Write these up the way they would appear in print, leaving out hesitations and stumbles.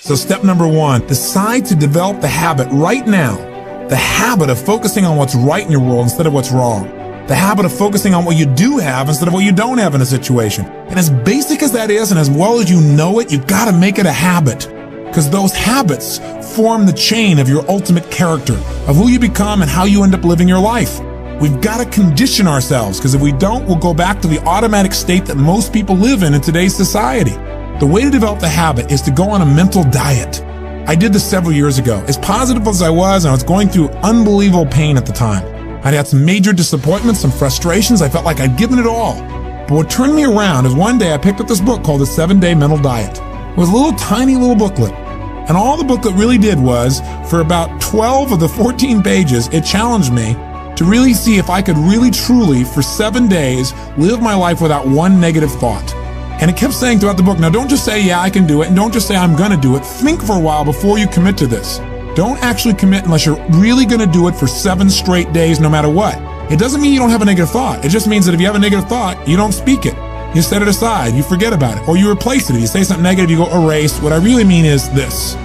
So step number 1, decide to develop the habit right now, the habit of focusing on what's right in your world instead of what's wrong. The habit of focusing on what you do have instead of what you don't have in a situation. And as basic as that is, and as well as you know it, you've got to make it a habit. Because those habits form the chain of your ultimate character, of who you become and how you end up living your life. We've got to condition ourselves, because if we don't, we'll go back to the automatic state that most people live in today's society. The way to develop the habit is to go on a mental diet. I did this several years ago. As positive as I was going through unbelievable pain at the time. I'd had some major disappointments, some frustrations. I felt like I'd given it all. But what turned me around is one day I picked up this book called The 7-Day Mental Diet. It was a little tiny little booklet. And all the booklet really did was, for about 12 of the 14 pages, it challenged me to really see if I could really truly, for 7 days, live my life without one negative thought. And it kept saying throughout the book, now don't just say, yeah, I can do it, and don't just say, I'm gonna do it. Think for a while before you commit to this. Don't actually commit unless you're really gonna do it for 7 straight days, no matter what. It doesn't mean you don't have a negative thought. It just means that if you have a negative thought, you don't speak it. You set it aside, you forget about it, or you replace it. If you say something negative, you go erase. What I really mean is this.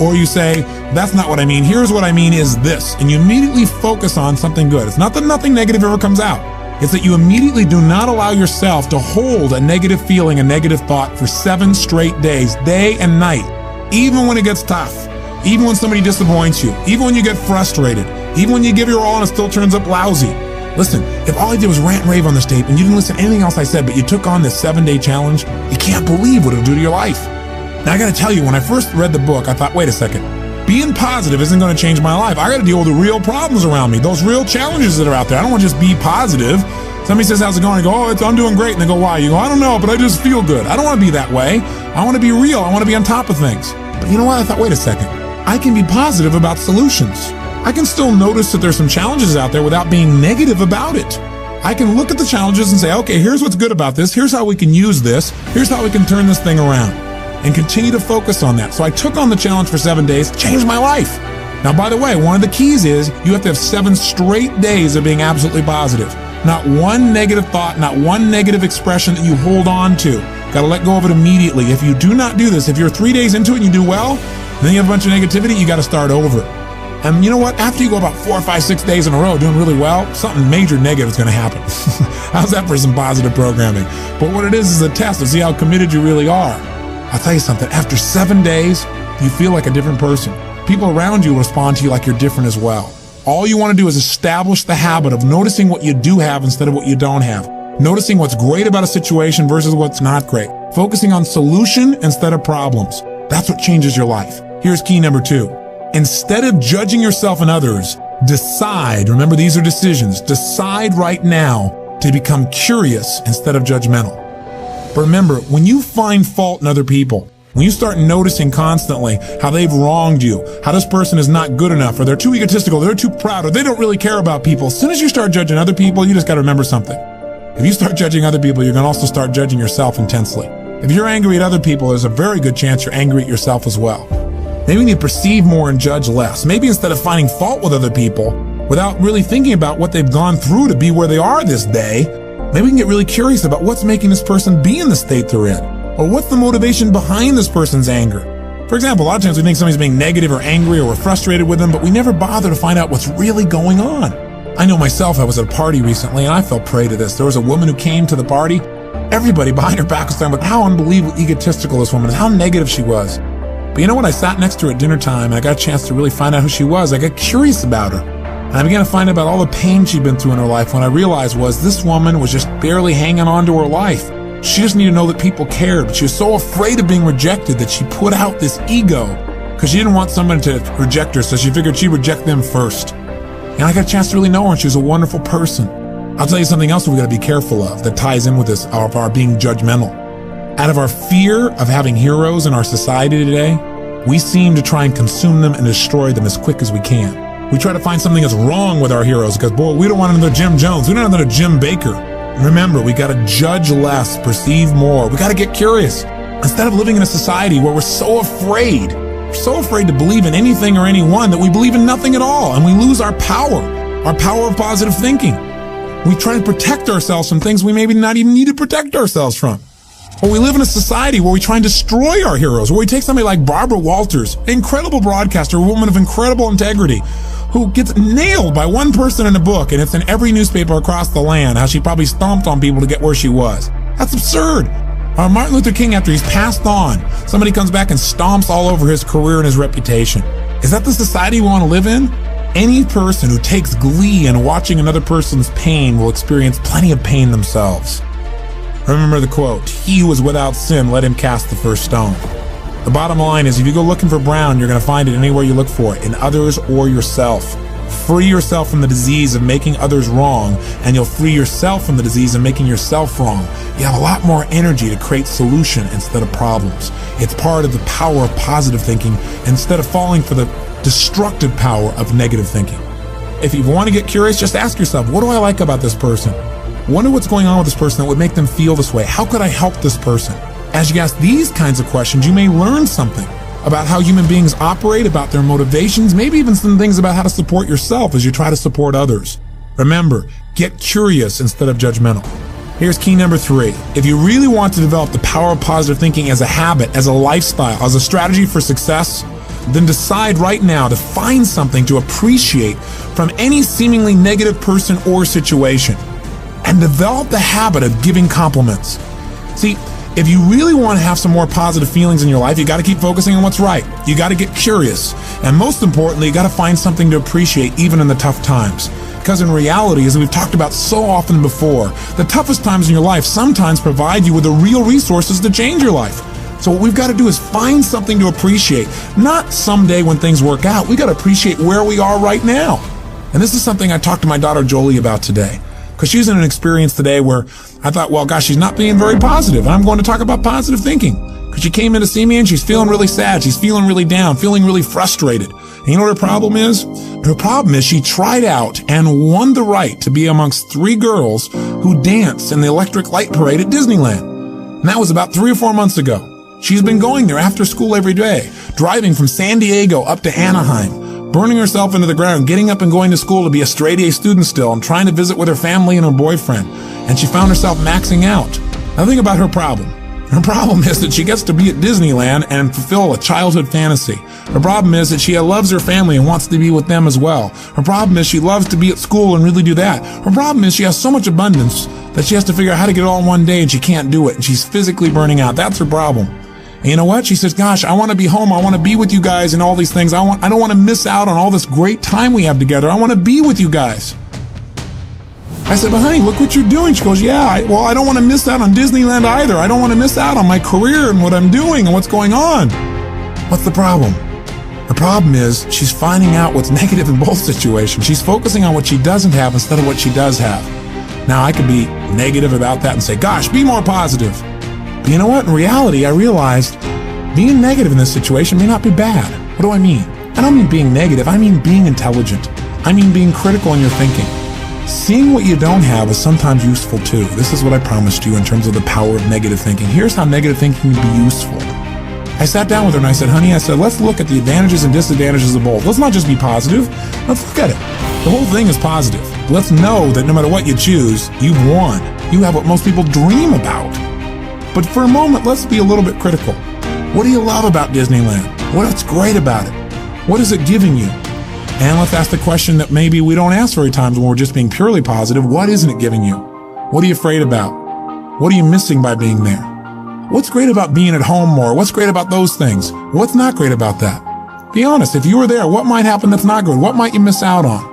Or you say, that's not what I mean. Here's what I mean is this. And you immediately focus on something good. It's not that nothing negative ever comes out. It's that you immediately do not allow yourself to hold a negative feeling, a negative thought for 7 straight days, day and night. Even when it gets tough, even when somebody disappoints you, even when you get frustrated, even when you give your all and it still turns up lousy. Listen, if all I did was rant and rave on this tape and you didn't listen to anything else I said, but you took on this 7-day challenge, you can't believe what it'll do to your life. Now I gotta tell you, when I first read the book, I thought, wait a second, being positive isn't gonna change my life. I gotta deal with the real problems around me, those real challenges that are out there. I don't wanna just be positive. Somebody says, how's it going? I go, I'm doing great. And they go, why? You go, I don't know, but I just feel good. I don't wanna be that way. I wanna be real. I wanna be on top of things. But you know what? I thought, wait a second, I can be positive about solutions. I can still notice that there's some challenges out there without being negative about it. I can look at the challenges and say, okay, here's what's good about this. Here's how we can use this. Here's how we can turn this thing around, and continue to focus on that. So I took on the challenge for 7 days, changed my life. Now, by the way, one of the keys is you have to have 7 straight days of being absolutely positive. Not one negative thought, not one negative expression that you hold on to. Got to let go of it immediately. If you do not do this, if you're 3 days into it and you do well, then you have a bunch of negativity, you got to start over. And you know what? After you go about 4, 5, 6 days in a row doing really well, something major negative is going to happen. How's that for some positive programming? But what it is a test to see how committed you really are. I'll tell you something. After 7 days, you feel like a different person. People around you respond to you like you're different as well. All you want to do is establish the habit of noticing what you do have instead of what you don't have. Noticing what's great about a situation versus what's not great. Focusing on solution instead of problems. That's what changes your life. Here's key number 2. Instead of judging yourself and others, decide, remember these are decisions, decide right now to become curious instead of judgmental. But remember, when you find fault in other people, when you start noticing constantly how they've wronged you, how this person is not good enough, or they're too egotistical, they're too proud, or they don't really care about people, as soon as you start judging other people, you just got to remember something. If you start judging other people, you're going to also start judging yourself intensely. If you're angry at other people, there's a very good chance you're angry at yourself as well. Maybe we need to perceive more and judge less. Maybe instead of finding fault with other people, without really thinking about what they've gone through to be where they are this day, maybe we can get really curious about what's making this person be in the state they're in, or what's the motivation behind this person's anger. For example, a lot of times we think somebody's being negative or angry or we're frustrated with them, but we never bother to find out what's really going on. I know myself, I was at a party recently and I fell prey to this. There was a woman who came to the party. Everybody behind her back was talking about how unbelievably egotistical this woman is, how negative she was. But you know what? I sat next to her at dinner time and I got a chance to really find out who she was. I got curious about her. And I began to find out about all the pain she'd been through in her life. When I realized was this woman was just barely hanging on to her life. She just needed to know that people cared. But she was so afraid of being rejected that she put out this ego because she didn't want someone to reject her. So she figured she'd reject them first. And I got a chance to really know her, and she was a wonderful person. I'll tell you something else we've got to be careful of that ties in with this, of our being judgmental. Out of our fear of having heroes in our society today, we seem to try and consume them and destroy them as quick as we can. We try to find something that's wrong with our heroes because, boy, we don't want another Jim Jones. We don't want another Jim Baker. Remember, we got to judge less, perceive more. We got to get curious. Instead of living in a society where we're so afraid to believe in anything or anyone that we believe in nothing at all, and we lose our power of positive thinking. We try to protect ourselves from things we maybe not even need to protect ourselves from. Or we live in a society where we try and destroy our heroes, where we take somebody like Barbara Walters, an incredible broadcaster, a woman of incredible integrity, who gets nailed by one person in a book, and it's in every newspaper across the land, how she probably stomped on people to get where she was. That's absurd. Or Martin Luther King, after he's passed on, somebody comes back and stomps all over his career and his reputation. Is that the society we want to live in? Any person who takes glee in watching another person's pain will experience plenty of pain themselves. Remember the quote, "He who is without sin, let him cast the first stone." The bottom line is, if you go looking for brown, you're going to find it anywhere you look for it, in others or yourself. Free yourself from the disease of making others wrong, and you'll free yourself from the disease of making yourself wrong. You have a lot more energy to create solution instead of problems. It's part of the power of positive thinking instead of falling for the destructive power of negative thinking. If you want to get curious, just ask yourself, what do I like about this person? Wonder what's going on with this person that would make them feel this way. How could I help this person? As you ask these kinds of questions, you may learn something about how human beings operate, about their motivations, maybe even some things about how to support yourself as you try to support others. Remember, get curious instead of judgmental. Here's key number 3. If you really want to develop the power of positive thinking as a habit, as a lifestyle, as a strategy for success, then decide right now to find something to appreciate from any seemingly negative person or situation, and develop the habit of giving compliments. See, if you really want to have some more positive feelings in your life, you got to keep focusing on what's right. You got to get curious. And most importantly, you got to find something to appreciate even in the tough times. Because in reality, as we've talked about so often before, the toughest times in your life sometimes provide you with the real resources to change your life. So what we've got to do is find something to appreciate. Not someday when things work out. We got to appreciate where we are right now. And this is something I talked to my daughter Jolie about today. Because she's in an experience today where I thought, well, gosh, she's not being very positive. And I'm going to talk about positive thinking. Because she came in to see me and she's feeling really sad. She's feeling really down, feeling really frustrated. And you know what her problem is? Her problem is she tried out and won the right to be amongst 3 girls who danced in the electric light parade at Disneyland. And that was about 3 or 4 months ago. She's been going there after school every day, driving from San Diego up to Anaheim, burning herself into the ground, getting up and going to school to be a straight A student still, and trying to visit with her family and her boyfriend. And she found herself maxing out. Now think about her problem. Her problem is that she gets to be at Disneyland and fulfill a childhood fantasy. Her problem is that she loves her family and wants to be with them as well. Her problem is she loves to be at school and really do that. Her problem is she has so much abundance that she has to figure out how to get it all in one day, and she can't do it, and she's physically burning out. That's her problem. And you know what? She says, gosh, I want to be home. I want to be with you guys and all these things. I don't want to miss out on all this great time we have together. I want to be with you guys. I said, but honey, look what you're doing. She goes, yeah, I don't want to miss out on Disneyland either. I don't want to miss out on my career and what I'm doing and what's going on. What's the problem? The problem is she's finding out what's negative in both situations. She's focusing on what she doesn't have instead of what she does have. Now, I could be negative about that and say, gosh, be more positive. But you know what? In reality, I realized being negative in this situation may not be bad. What do I mean? I don't mean being negative. I mean being intelligent. I mean being critical in your thinking. Seeing what you don't have is sometimes useful too. This is what I promised you in terms of the power of negative thinking. Here's how negative thinking can be useful. I sat down with her and I said, honey, let's look at the advantages and disadvantages of both. Let's not just be positive. Let's look at it. The whole thing is positive. Let's know that no matter what you choose, you've won. You have what most people dream about. But for a moment, let's be a little bit critical. What do you love about Disneyland? What's great about it? What is it giving you? And let's ask the question that maybe we don't ask very times when we're just being purely positive. What isn't it giving you? What are you afraid about? What are you missing by being there? What's great about being at home more? What's great about those things? What's not great about that? Be honest. If you were there, what might happen that's not good? What might you miss out on?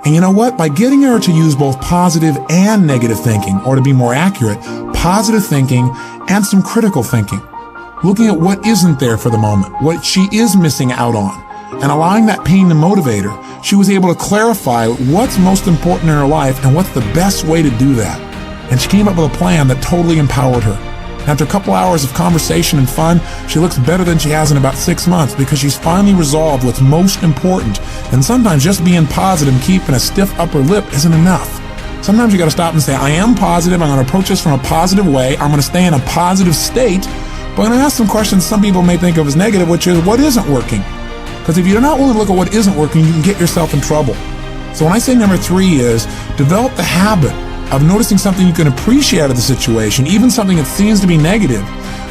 And you know what? By getting her to use both positive and negative thinking, or to be more accurate, positive thinking and some critical thinking, looking at what isn't there for the moment, what she is missing out on, and allowing that pain to motivate her, she was able to clarify what's most important in her life and what's the best way to do that. And she came up with a plan that totally empowered her. After a couple hours of conversation and fun, she looks better than she has in about 6 months because she's finally resolved what's most important. And sometimes just being positive and keeping a stiff upper lip isn't enough. Sometimes you got to stop and say, I am positive. I'm going to approach this from a positive way. I'm going to stay in a positive state. But I'm going to ask some questions some people may think of as negative, which is what isn't working? Because if you're not willing to look at what isn't working, you can get yourself in trouble. So when I say number 3 is develop the habit of noticing something you can appreciate out of the situation, even something that seems to be negative.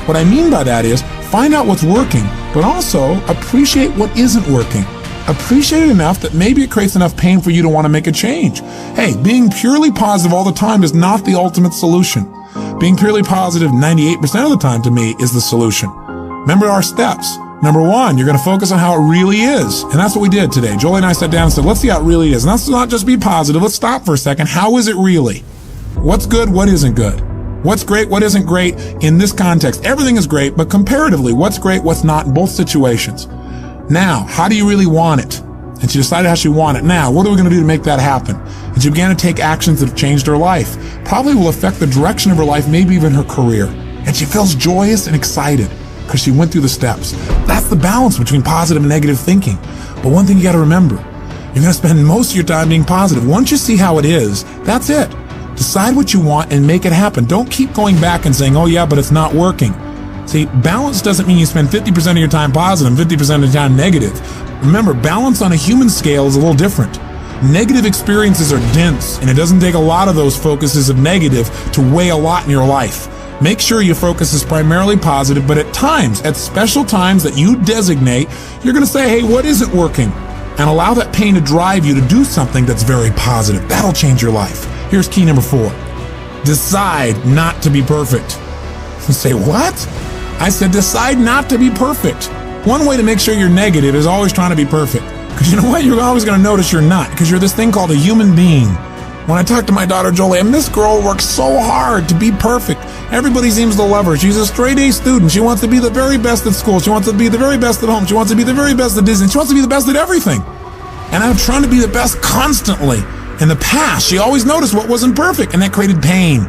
What I mean by that is find out what's working, but also appreciate what isn't working. Appreciate it enough that maybe it creates enough pain for you to want to make a change. Hey, being purely positive all the time is not the ultimate solution. Being purely positive 98% of the time to me is the solution. Remember our steps. Number one, you're going to focus on how it really is. And that's what we did today. Jolie and I sat down and said, let's see how it really is. And let's not just be positive. Let's stop for a second. How is it really? What's good? What isn't good? What's great? What isn't great in this context? Everything is great, but comparatively, what's great? What's not in both situations? Now, how do you really want it? And she decided how she wanted it. Now, what are we going to do to make that happen? And she began to take actions that have changed her life. Probably will affect the direction of her life, maybe even her career. And she feels joyous and excited because she went through the steps. That's the balance between positive and negative thinking. But one thing you got to remember, you're going to spend most of your time being positive. Once you see how it is, that's it. Decide what you want and make it happen. Don't keep going back and saying, oh yeah, but it's not working. See, balance doesn't mean you spend 50% of your time positive and 50% of your time negative. Remember, balance on a human scale is a little different. Negative experiences are dense, and it doesn't take a lot of those focuses of negative to weigh a lot in your life. Make sure your focus is primarily positive, but at times, at special times that you designate, you're going to say, hey, what isn't working? And allow that pain to drive you to do something that's very positive. That'll change your life. Here's key number 4. Decide not to be perfect. You say, what? I said, decide not to be perfect. One way to make sure you're negative is always trying to be perfect. Because you know what? You're always going to notice you're not, because you're this thing called a human being. When I talk to my daughter Jolie, and this girl works so hard to be perfect. Everybody seems to love her. She's a straight A student. She wants to be the very best at school. She wants to be the very best at home. She wants to be the very best at Disney. She wants to be the best at everything. And I'm trying to be the best constantly. In the past, she always noticed what wasn't perfect, and that created pain.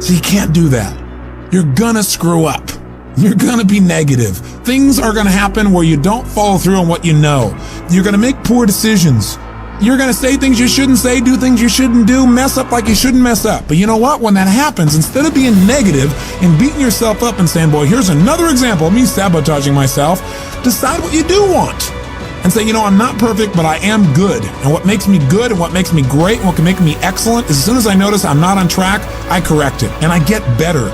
So you can't do that. You're gonna screw up. You're gonna be negative. Things are gonna happen where you don't follow through on what you know. You're gonna make poor decisions. You're going to say things you shouldn't say, do things you shouldn't do, mess up like you shouldn't mess up. But you know what? When that happens, instead of being negative and beating yourself up and saying, boy, here's another example of me sabotaging myself, decide what you do want. And say, you know, I'm not perfect, but I am good. And what makes me good and what makes me great and what can make me excellent is as soon as I notice I'm not on track, I correct it and I get better.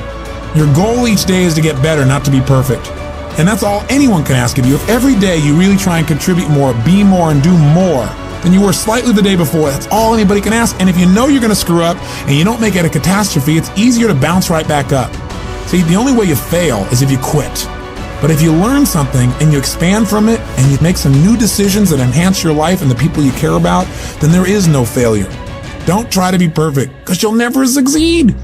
Your goal each day is to get better, not to be perfect. And that's all anyone can ask of you. If every day you really try and contribute more, be more, and do more than you were slightly the day before, that's all anybody can ask. And if you know you're going to screw up and you don't make it a catastrophe, it's easier to bounce right back up. See, the only way you fail is if you quit. But if you learn something and you expand from it and you make some new decisions that enhance your life and the people you care about, then there is no failure. Don't try to be perfect, because you'll never succeed.